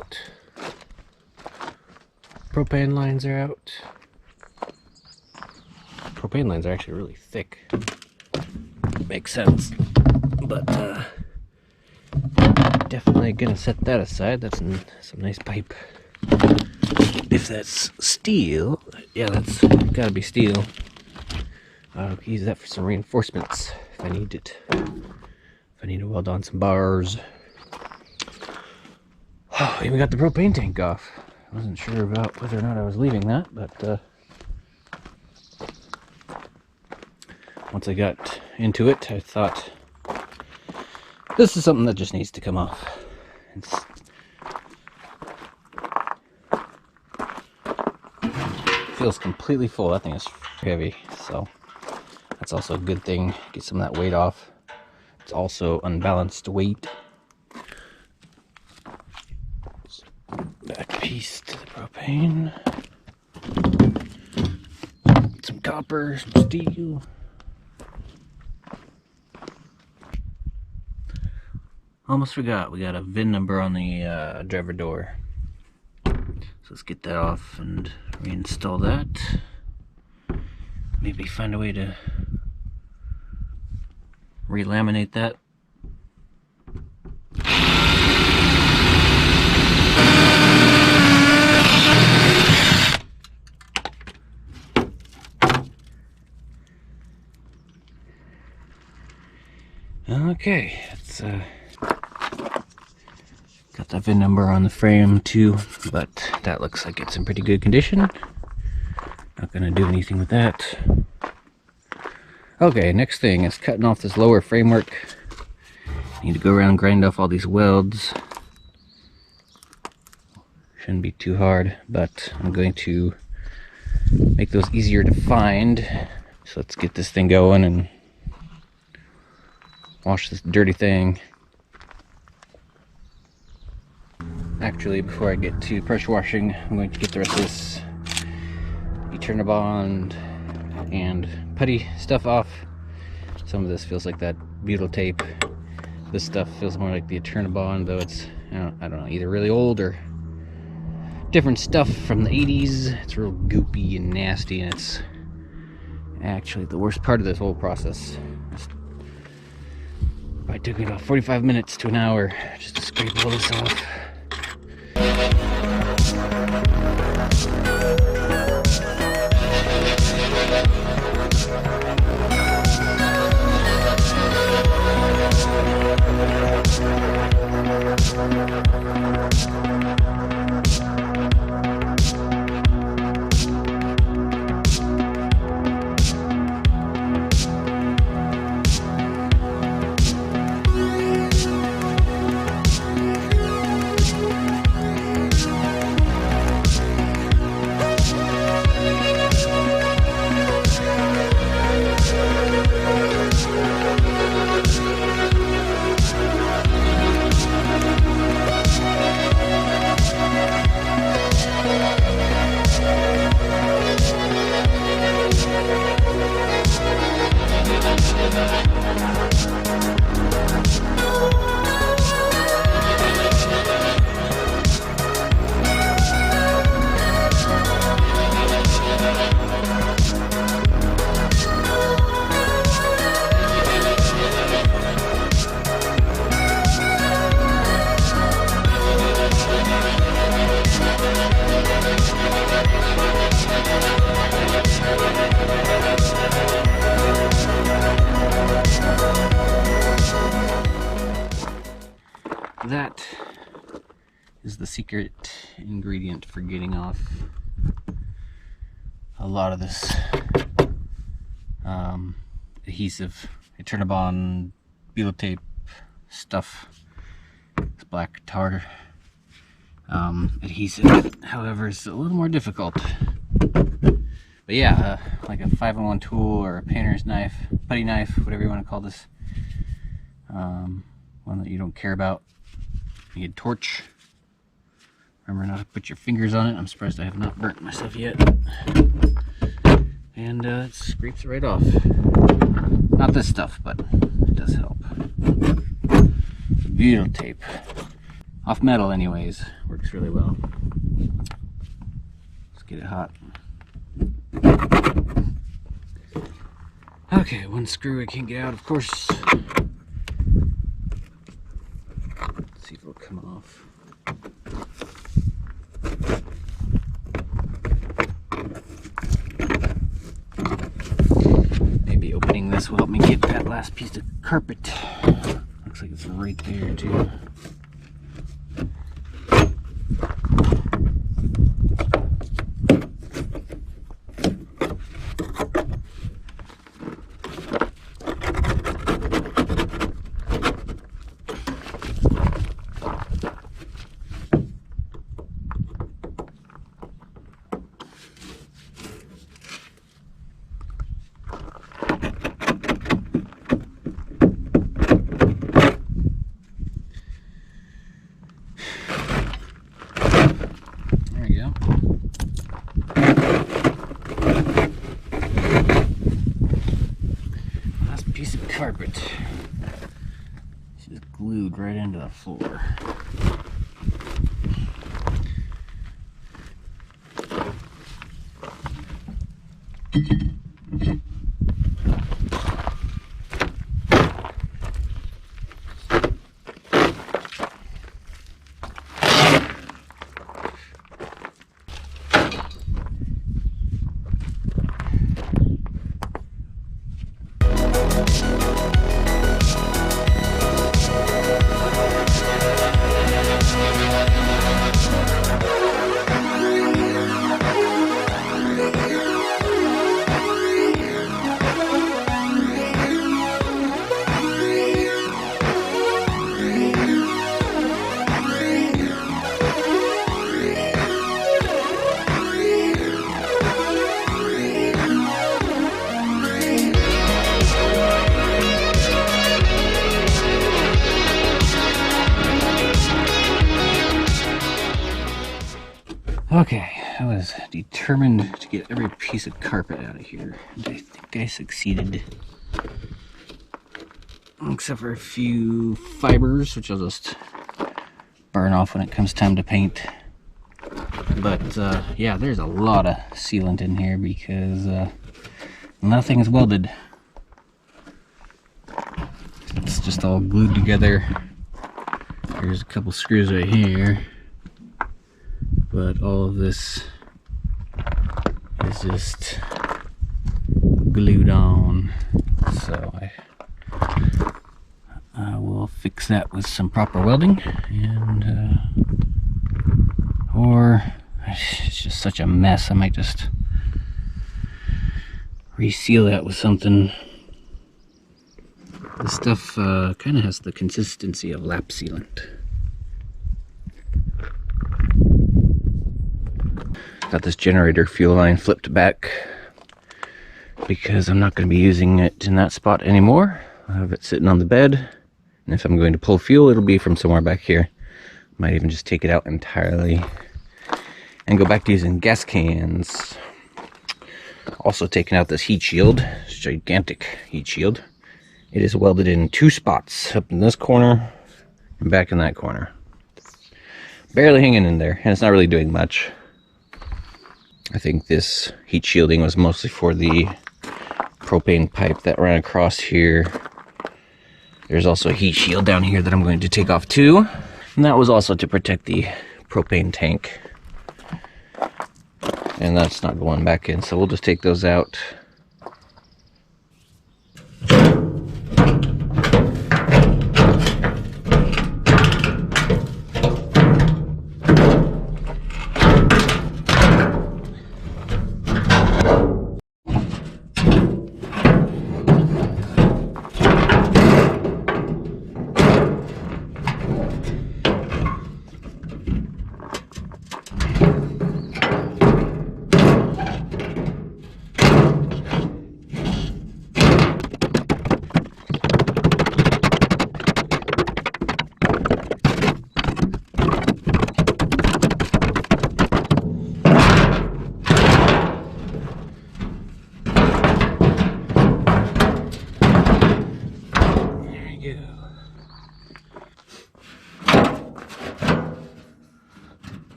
out. Propane lines are out. Propane lines are actually really thick. Makes sense. But definitely gonna set that aside. That's some nice pipe. If that's steel, yeah, that's gotta be steel. I'll use that for some reinforcements if I need it. If I need to weld on some bars. Oh, even got the propane tank off. I wasn't sure about whether or not I was leaving that, but once I got into it, I thought this is something that just needs to come off. It feels completely full. That thing is heavy, so that's also a good thing. Get some of that weight off. It's also unbalanced weight. Back piece to the propane. Some copper, some steel. Almost forgot, we got a VIN number on the driver door. So let's get that off and reinstall that. Maybe find a way to relaminate that. Okay, it's got that VIN number on the frame too, but that looks like it's in pretty good condition. Not gonna do anything with that. Okay, next thing is cutting off this lower framework. Need to go around and grind off all these welds. Shouldn't be too hard, but I'm going to make those easier to find. So let's get this thing going and wash this dirty thing. Actually, before I get to pressure washing, I'm going to get the rest of this Teardown and putty stuff off. Some of this feels like that butyl tape. This stuff feels more like the Teardown, though it's, I don't know, either really old or different stuff from the 80s. It's real goopy and nasty, and it's actually the worst part of this whole process. It took me about 45 minutes to an hour just to scrape all this off. That is the secret ingredient for getting off a lot of this adhesive, Teardown, butyl tape stuff. It's black tar adhesive, however, is a little more difficult. But yeah, like a 5-in-1 tool or a painter's knife, putty knife, whatever you want to call this, one that you don't care about. You need a torch. Remember not to put your fingers on it. I'm surprised I have not burnt myself yet. And it scrapes it right off. Not this stuff, but it does help. Butyl tape. Off metal anyways, works really well. Let's get it hot. Okay, one screw I can't get out, of course. Let's see if it'll come off. Maybe opening this will help me get that last piece of carpet. Looks like it's right there too. Piece of carpet. It's just glued right into the floor. Okay, I was determined to get every piece of carpet out of here, and I think I succeeded. Except for a few fibers, which I'll just burn off when it comes time to paint. But yeah, there's a lot of sealant in here because nothing is welded. It's just all glued together. There's a couple screws right here. But all of this is just glued on, so I will fix that with some proper welding, and or it's just such a mess, I might just reseal that with something. This stuff kind of has the consistency of lap sealant. Got this generator fuel line flipped back because I'm not going to be using it in that spot anymore. I have it sitting on the bed, and if I'm going to pull fuel, it'll be from somewhere back here. Might even just take it out entirely and go back to using gas cans. Also taking out this heat shield, this gigantic heat shield. It is welded in two spots, up in this corner and back in that corner. Barely hanging in there, and it's not really doing much. I think this heat shielding was mostly for the propane pipe that ran across here. There's also a heat shield down here that I'm going to take off too. And that was also to protect the propane tank. And that's not going back in, so we'll just take those out.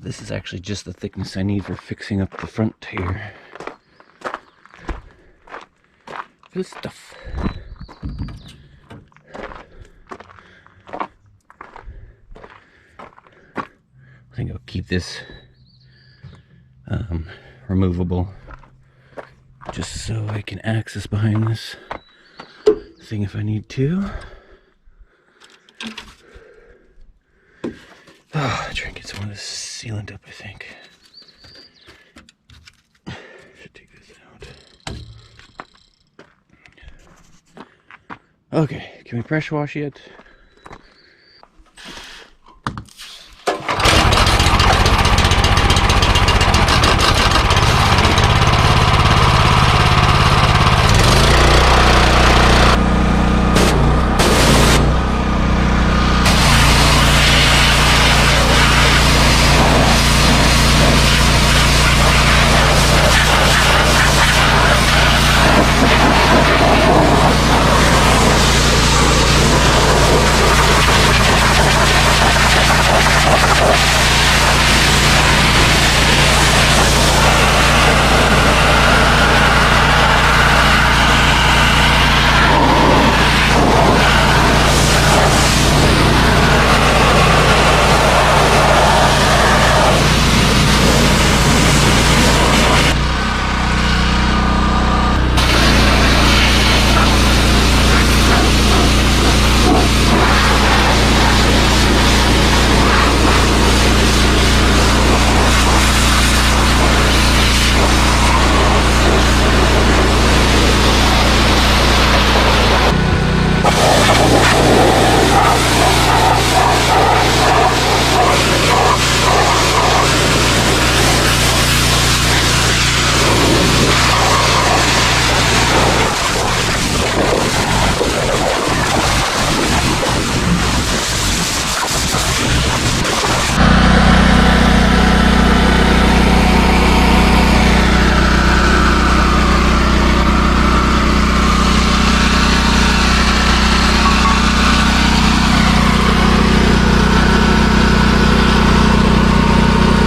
This is actually just the thickness I need for fixing up the front here. Good stuff. I think I'll keep this removable just so I can access behind this thing if I need to. Try and get some of this sealant up, I think. Should take this out. Okay, can we pressure wash yet?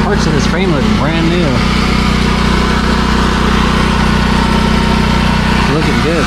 Parts of this frame look brand new. It's looking good.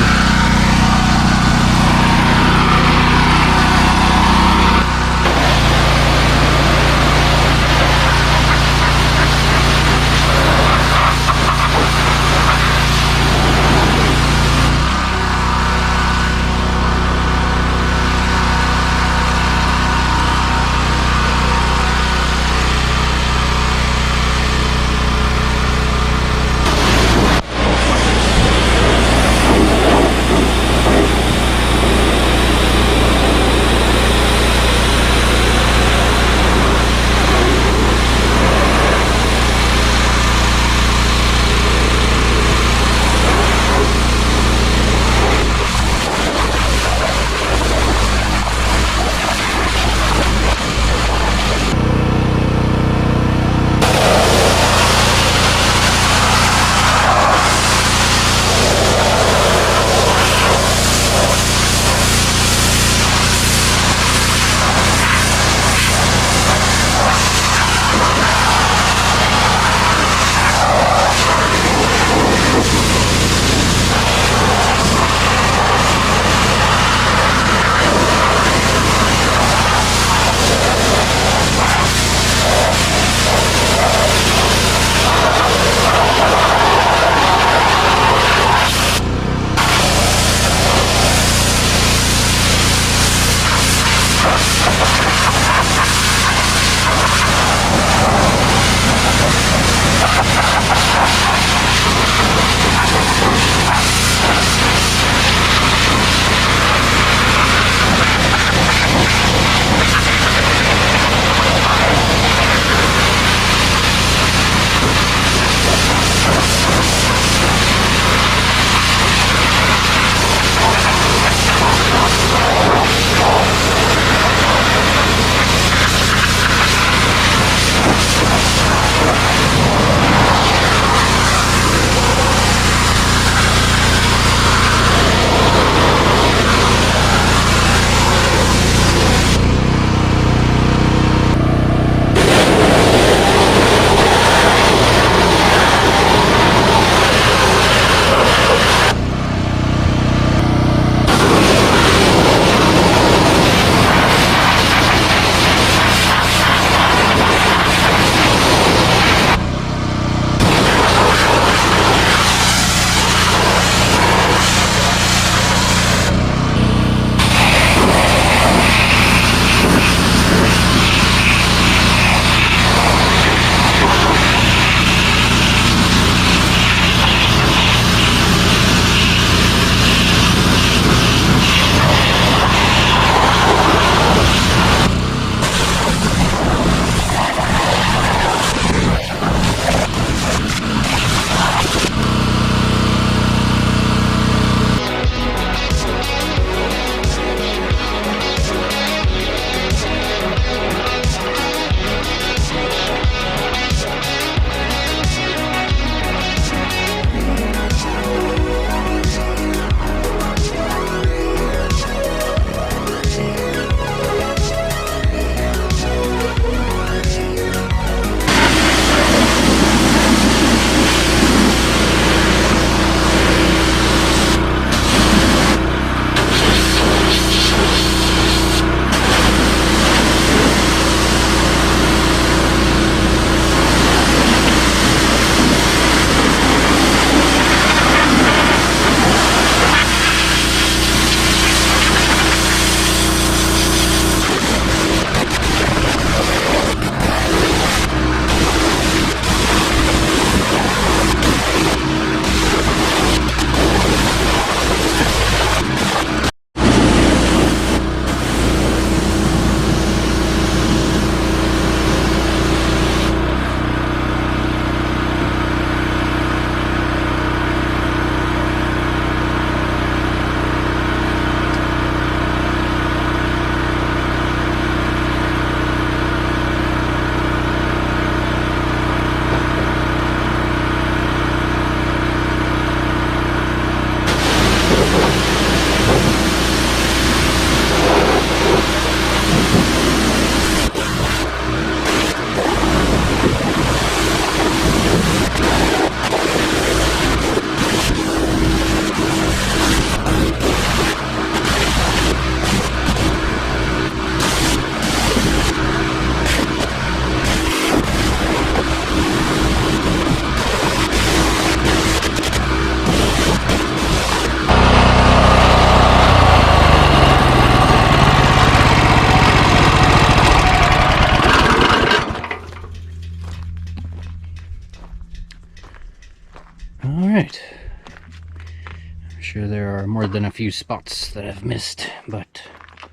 sure there are more than a few spots that I've missed, but I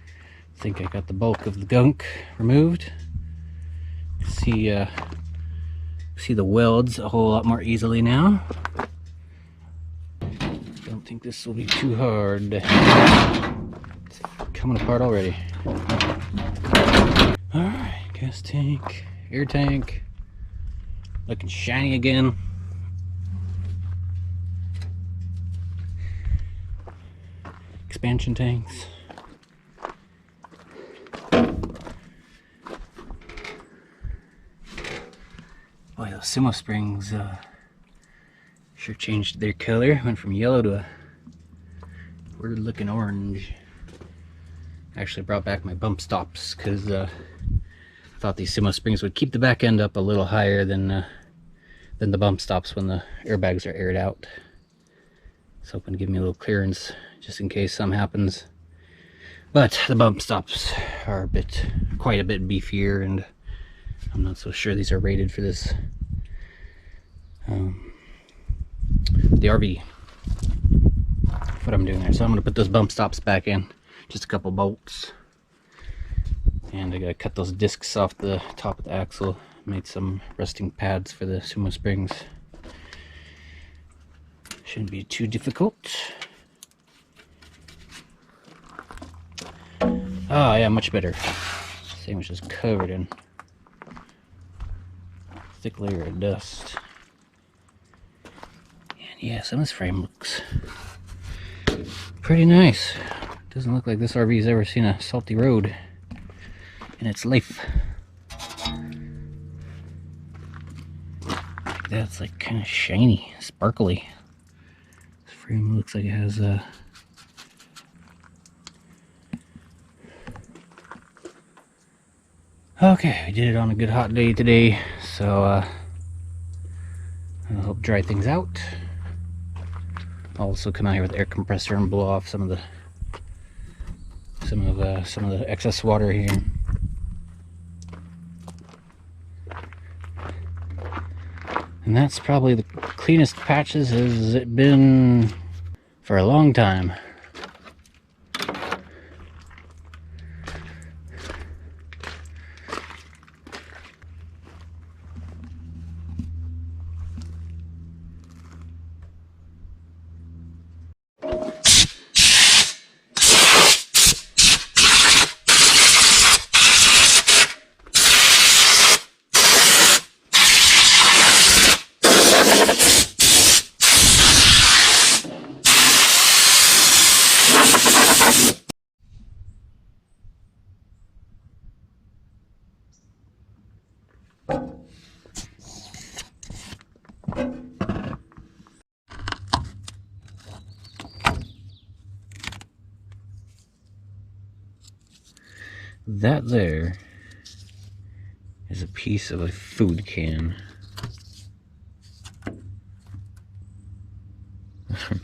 think I got the bulk of the gunk removed. See the welds a whole lot more easily now. Don't think this will be too hard. It's coming apart already. Alright, gas tank, air tank, looking shiny again. Expansion tanks. Boy, those sumo springs sure changed their color. Went from yellow to a weird looking orange. Actually brought back my bump stops because I thought these sumo springs would keep the back end up a little higher than the bump stops when the airbags are aired out. It's hoping to give me a little clearance just in case something happens. But the bump stops are quite a bit beefier, and I'm not so sure these are rated for this. The RV. What I'm doing there. So I'm gonna put those bump stops back in. Just a couple bolts. And I gotta cut those discs off the top of the axle. Made some resting pads for the sumo springs. Shouldn't be too difficult. Oh yeah, much better. This thing was just covered in a thick layer of dust. And yeah, some of this frame looks pretty nice. Doesn't look like this RV's ever seen a salty road in its life. That's like kind of shiny, sparkly. This frame looks like it has a okay, we did it on a good hot day today, so I'll help dry things out. I'll also come out here with the air compressor and blow off some of the excess water here. And that's probably the cleanest patches as it been for a long time. That there is a piece of a food can.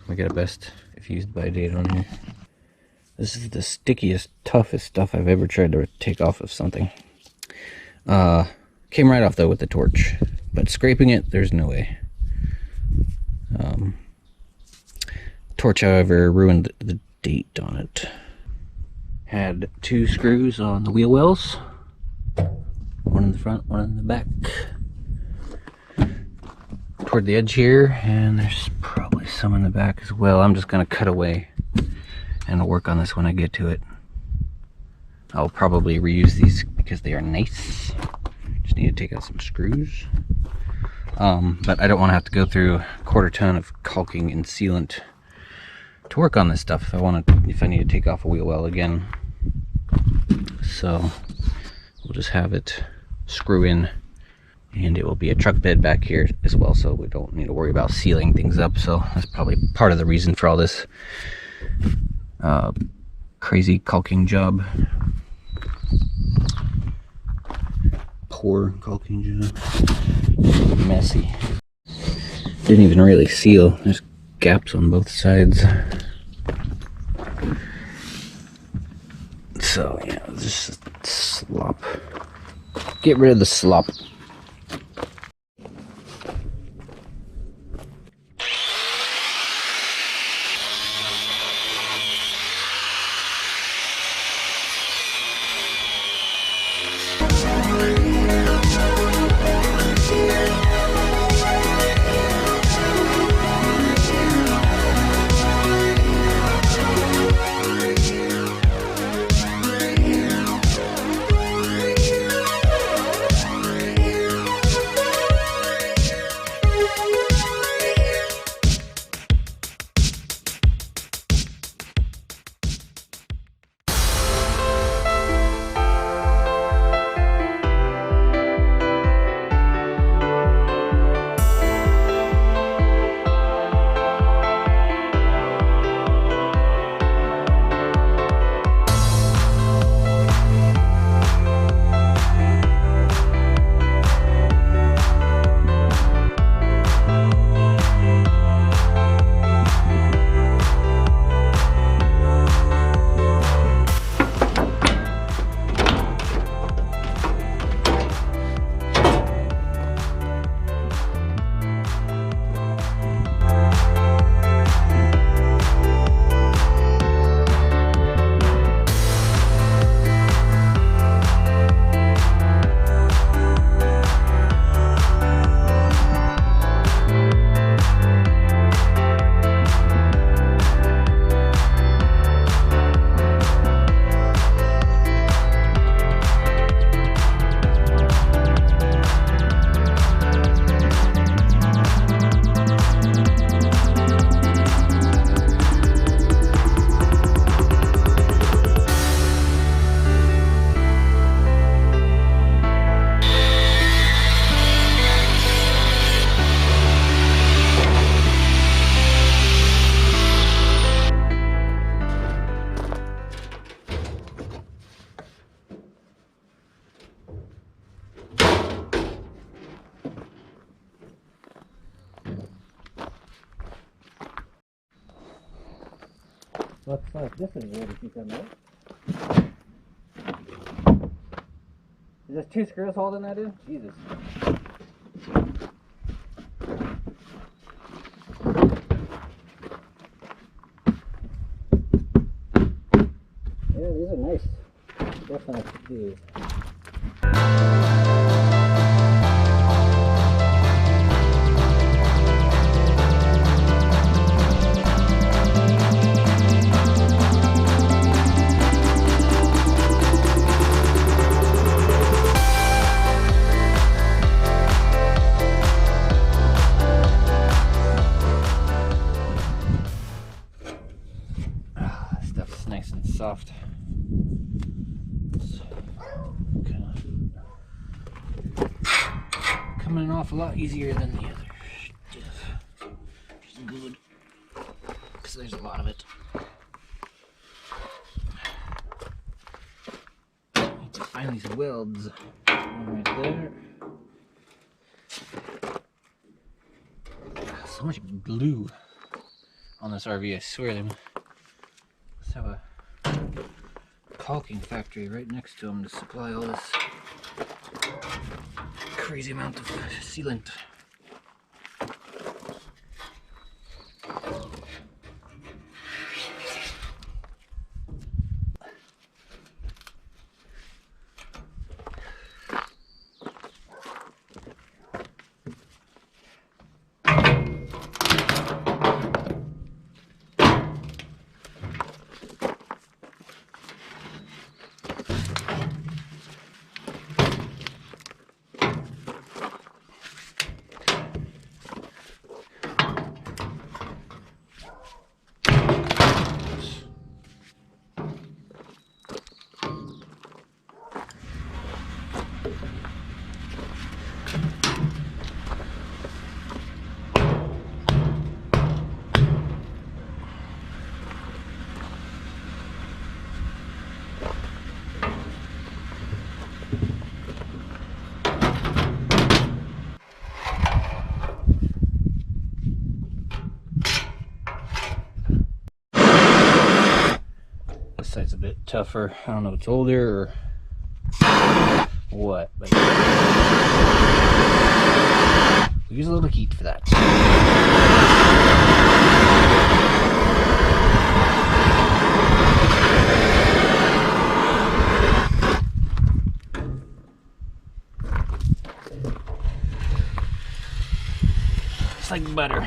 We got a best if used by date on here. This is the stickiest, toughest stuff I've ever tried to take off of something. Came right off though with the torch, but scraping it, there's no way. Torch, however, ruined the date on it. Had 2 screws on the wheel wells, one in the front, one in the back, toward the edge here, and there's probably some in the back as well. I'm just going to cut away and I'll work on this when I get to it. I'll probably reuse these because they are nice. Just need to take out some screws. But I don't want to have to go through a quarter ton of caulking and sealant to work on this stuff if I need to take off a wheel well again. So we'll just have it screw in, and it will be a truck bed back here as well, so we don't need to worry about sealing things up. So that's probably part of the reason for all this crazy caulking job. Poor caulking job. Messy. Didn't even really seal. There's gaps on both sides. So yeah, just slop. Get rid of the slop. Looks like this is ready to come out. Is this 2 screws holding that in? Jesus. Yeah, these are nice. Definitely these. Stuff's nice and soft. It's kind of coming off a lot easier than the other stuff. Which is good, because there's a lot of it. Need to find these welds. One right there. So much glue on this RV, I swear. They must have a caulking factory right next to them to supply all this crazy amount of sealant. This side's a bit tougher. I don't know if it's older or what, but we use a little heat for that. It's like butter.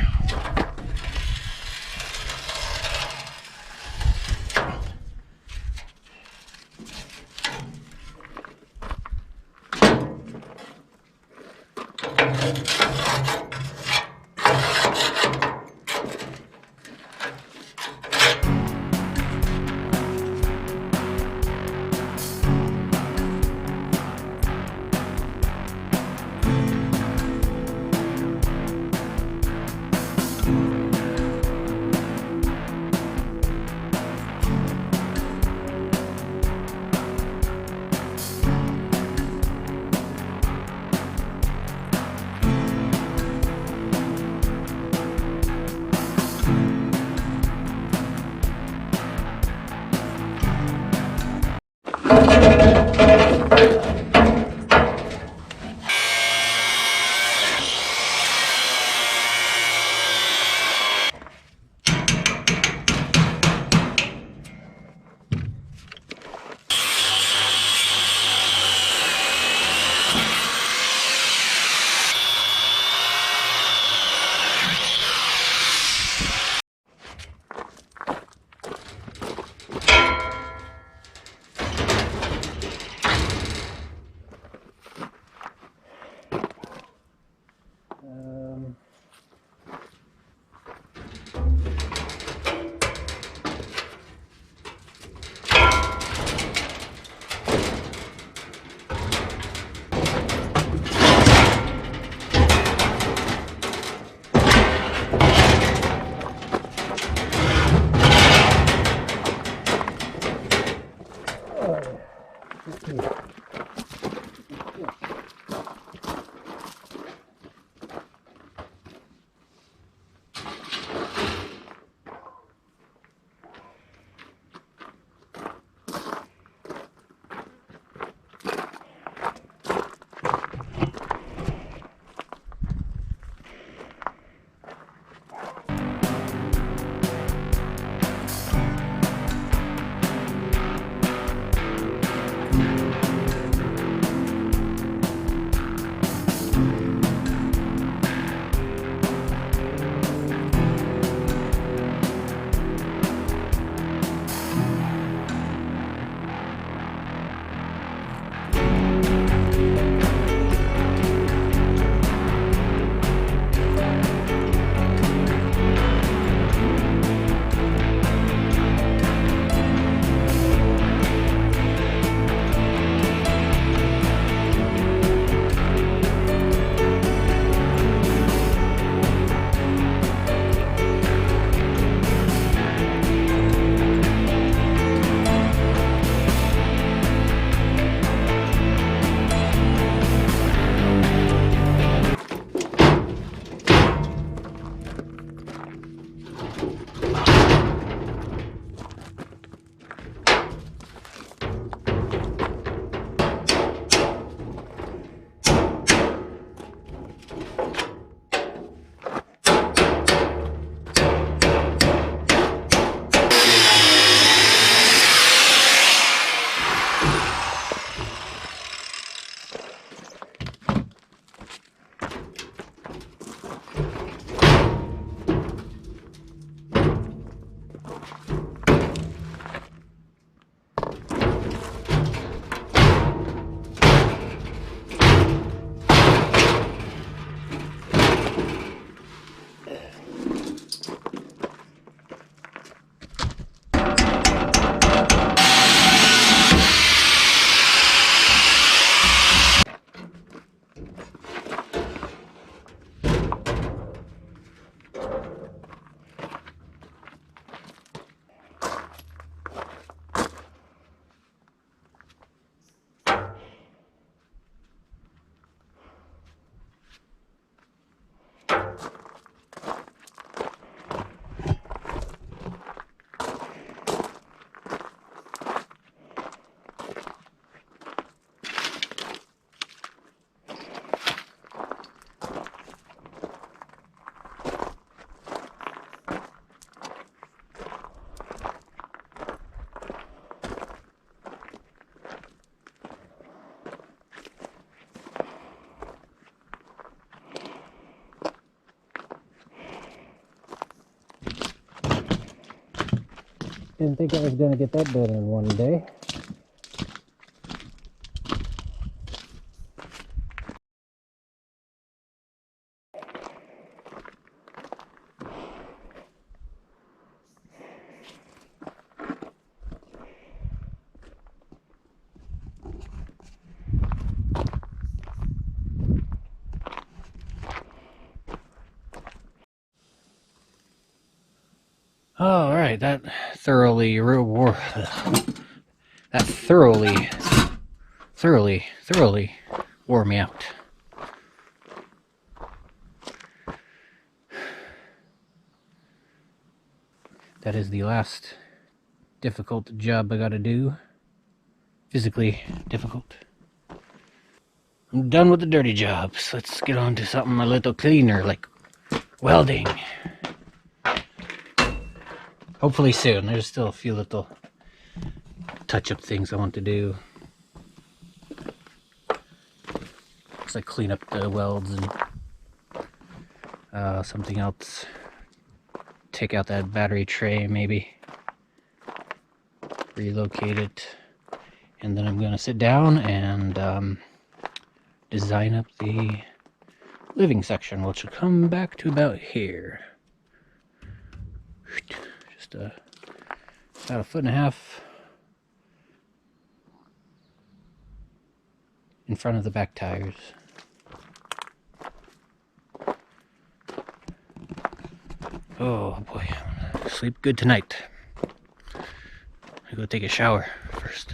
Didn't think I was going to get that done in one day. All right, that thoroughly wore me out. That is the last difficult job I gotta do. Physically difficult. I'm done with the dirty jobs. Let's get on to something a little cleaner, like welding. Hopefully soon. There's still a few little touch-up things I want to do. Looks like clean up the welds and something else. Take out that battery tray, maybe. Relocate it. And then I'm going to sit down and design up the living section, which will come back to about here. Just about 1.5 feet in front of the back tires. Oh boy, I'm gonna sleep good tonight. I go take a shower first.